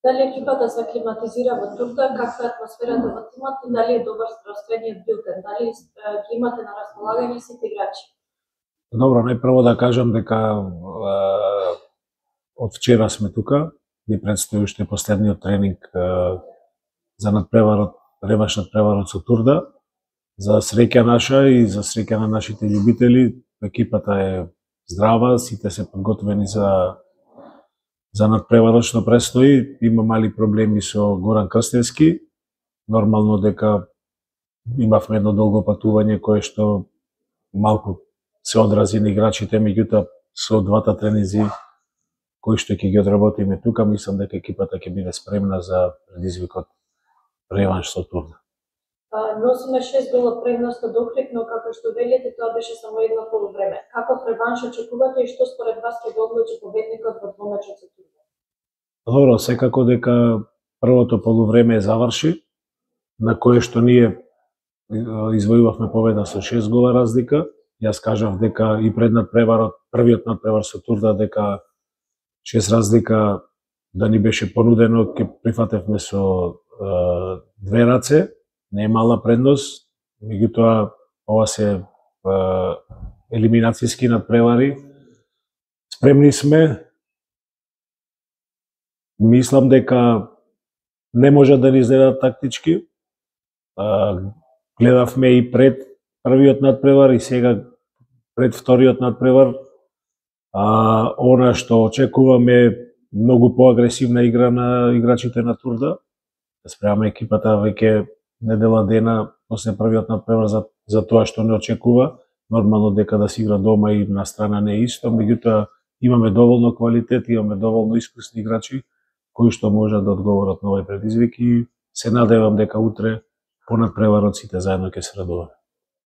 Дали екипата се аклиматизира во Турда, каква е атмосферата во тимот и дали е добар здравствениот билтен, дали ги имате на располагање сите играчи? Добро, најпрво да кажам дека од вчера сме тука, ни предстои уште последниот тренинг за надпреварот, реванш надпреварот со Турда. За среќа наша и за среќа на нашите љубители, екипата е здрава, сите се подготвени за надпреварот што предстои. Има мали проблеми со Горан Крстевски. Нормално дека имавме едно долго патување кое што малку се одрази на играчите, меѓутоа со двата тренинзи кои што ќе ги одработиме тука, мислам дека екипата ќе биде спремна за предизвикот реванш со Турда. Носиме 6 гола предност од Охрид, но како што велите, тоа беше само едно полувреме. Каков реванш очекувате и што според вас ќе го одлучи победникот во двомечот со Турда? Добро, секако дека првото полувреме заврши, на кое што ние извојувавме победа со 6 гола разлика. Јас кажав дека и пред надпреварот, првиот надпревар со Турда, дека 6 разлика да ни беше понудено, ќе прифатевме со две раце, не е мала предност, меѓутоа ова се елиминацијски надпревари. Спремни сме. Мислам дека не може да ни изгледат тактички. Гледавме и пред првиот надпревар и сега пред вториот надпревар. Она што очекуваме многу поагресивна игра на играчите на Турда. Спрема екипата веќе недела дена после првиот надпревар за тоа што не очекува. Нормално дека да се игра дома и на страна не е исто, меѓутоа имаме доволно квалитет, имаме доволно искусни играчи кои што можат да одговорат на овој предизвик и се надевам дека утре по надпреварот сите заедно ќе се радуваме.